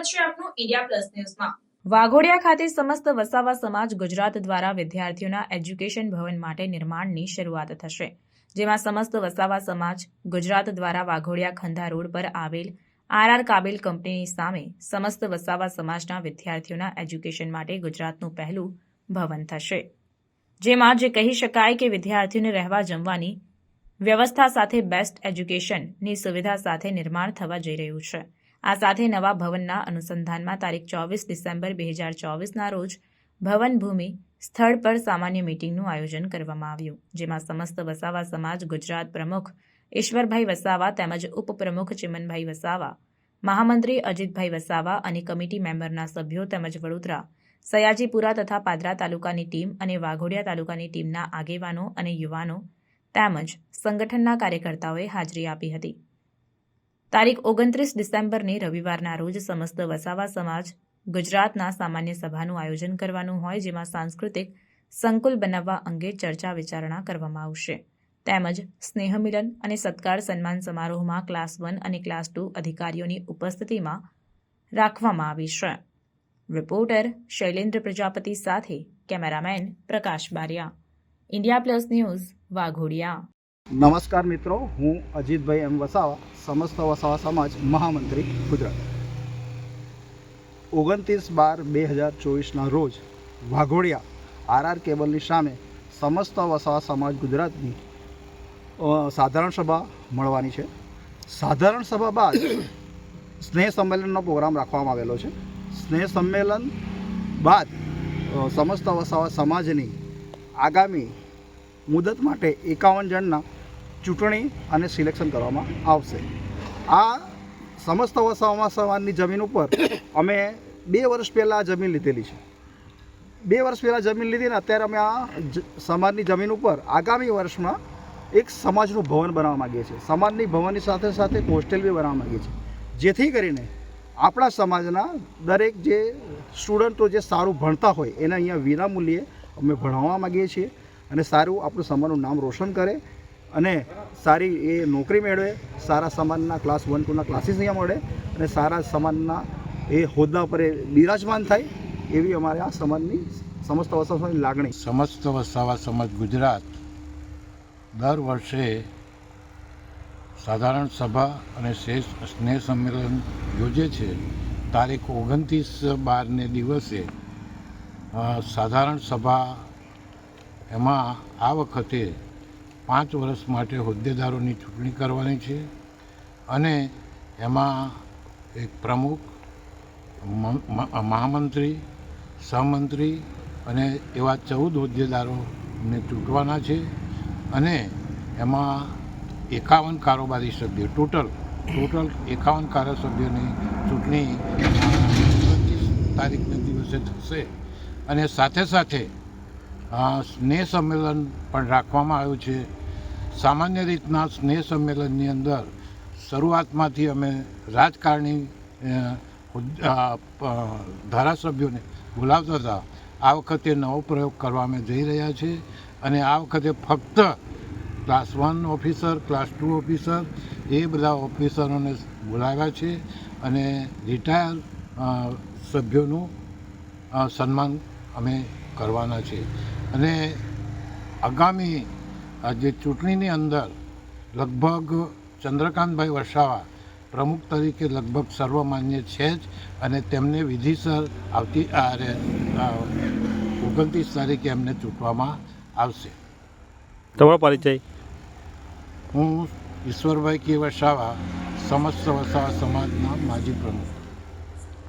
સ્વાગત છે આપનું ઇન્ડિયા પ્લસ ન્યૂઝમાં। વાઘોડિયા ખાતે સમસ્ત વસાવા સમાજ ગુજરાત દ્વારા વિદ્યાર્થીઓના એજ્યુકેશન ભવન માટે નિર્માણની શરૂઆત થશે, જેમાં સમસ્ત વસાવા સમાજ ગુજરાત દ્વારા વાઘોડિયા ખંધા રોડ પર આવેલ આર કાબિલ કંપનીની સામે સમસ્ત વસાવા સમાજના વિદ્યાર્થીઓના એજ્યુકેશન માટે ગુજરાતનું પહેલું ભવન થશે, જેમાં જે કહી શકાય કે વિદ્યાર્થીઓને રહેવા જમવાની વ્યવસ્થા સાથે બેસ્ટ એજ્યુકેશનની સુવિધા સાથે નિર્માણ થવા જઈ રહ્યું છે। આ સાથે નવા ભવનના અનુસંધાનમાં તારીખ 24 ડિસેમ્બર 2024ના રોજ ભવન ભૂમિ સ્થળ પર સામાન્ય મીટિંગનું આયોજન કરવામાં આવ્યું, જેમાં સમસ્ત વસાવા સમાજ ગુજરાત પ્રમુખ ઈશ્વરભાઈ વસાવા તેમજ ઉપપ્રમુખ ચિમનભાઈ વસાવા, મહામંત્રી અજીતભાઈ વસાવા અને કમિટી મેમ્બરના સભ્યો તેમજ વડોદરા, સયાજીપુરા તથા પાદરા તાલુકાની ટીમ અને વાઘોડિયા તાલુકાની ટીમના આગેવાનો અને યુવાનો તેમજ સંગઠનના કાર્યકર્તાઓએ હાજરી આપી હતી। તારીખ 29 ડિસેમ્બરની રવિવારના રોજ સમસ્ત વસાવા સમાજ ગુજરાતના સામાન્ય સભાનું આયોજન કરવાનું હોય, જેમાં સાંસ્કૃતિક સંકુલ બનાવવા અંગે ચર્ચા વિચારણા કરવામાં આવશે, તેમજ સ્નેહમિલન અને સત્કાર સન્માન સમારોહમાં ક્લાસ 1 અને ક્લાસ 2 અધિકારીઓની ઉપસ્થિતિમાં રાખવામાં આવી છે। રિપોર્ટર શૈલેન્દ્ર પ્રજાપતિ સાથે cameraman Prakash Baria, India plus news, Waghodia. નમસ્કાર મિત્રો, હું અજીતભાઈ એમ વસાવા, સમસ્ત વસાવા સમાજ મહામંત્રી ગુજરાત। 29/12/2024ના રોજ વાઘોડિયા આર કેબલની સામે સમસ્ત વસાવા સમાજ ગુજરાતની સાધારણ સભા મળવાની છે। સાધારણ સભા બાદ સ્નેહ સંમેલનનો પ્રોગ્રામ રાખવામાં આવેલો છે। સ્નેહ સંમેલન બાદ સમસ્ત વસાવા સમાજની આગામી મુદત માટે 51 જણના ચૂંટણી અને સિલેક્શન કરવામાં આવશે। આ સમસ્ત વસાવા સમાજની જમીન ઉપર અમે 2 વર્ષ પહેલાં જમીન લીધેલી છે। 2 વર્ષ પહેલાં જમીન લીધી ને અત્યારે અમે આ સમાજની જમીન ઉપર આગામી વર્ષમાં એક સમાજનું ભવન બનાવવા માગીએ છીએ। સમાજની ભવનની સાથે સાથે હોસ્ટેલ બી બનાવવા માગીએ છીએ, જેથી કરીને આપણા સમાજના દરેક જે સ્ટુડન્ટો જે સારું ભણતા હોય એને અહીંયા વિનામૂલ્યે અમે ભણાવવા માગીએ છીએ અને સારું આપણું સમાજનું નામ રોશન કરે અને સારી એ નોકરી મેળવે, સારા સમાજના ક્લાસ 1 2ના ક્લાસીસ અહીંયા મળે અને સારા સમાજના એ હોદ્દા પર એ બિરાજમાન થાય, એવી અમારે આ સમાજની સમસ્ત વસાવા સમાજની લાગણી। સમસ્ત વસાવા સમાજ ગુજરાત દર વર્ષે સાધારણ સભા અને સ્નેહ સંમેલન યોજે છે। તારીખ 29/12ને દિવસે સાધારણ સભા, એમાં આ વખતે 5 વર્ષ માટે હોદ્દેદારોની ચૂંટણી કરવાની છે અને એમાં એક પ્રમુખ, મહામંત્રી, સહમંત્રી અને એવા 14 હોદ્દેદારોને ચૂંટવાના છે અને એમાં 51 કારોબારી સભ્યો, ટોટલ 51 ધારાસભ્યોની ચૂંટણી 29 તારીખના દિવસે થશે અને સાથે સાથે સ્નેહ સંમેલન પણ રાખવામાં આવ્યું છે। સામાન્ય રીતના સ્નેહ સંમેલનની અંદર શરૂઆતમાંથી અમે રાજકારણી ધારાસભ્યોને બોલાવતા હતા। આ વખતે નવો પ્રયોગ કરવા અમે જઈ રહ્યા છીએ અને આ વખતે ફક્ત ક્લાસ 1 ઓફિસર, ક્લાસ 2 ઓફિસર એ બધા ઓફિસરોને બોલાવ્યા છે અને રિટાયર સભ્યોનું સન્માન અમે કરવાના છે અને આગામી જે ચૂંટણીની અંદર લગભગ ચંદ્રકાંતભાઈ વસાવા પ્રમુખ તરીકે લગભગ સર્વમાન્ય છે જ અને તેમને વિધિસર આવતી 29 તારીખે એમને ચૂંટવામાં આવશે। તમારો પરિચય? હું ઈશ્વરભાઈ કે વસાવા, સમસ્ત વસાવા સમાજના માજી પ્રમુખ।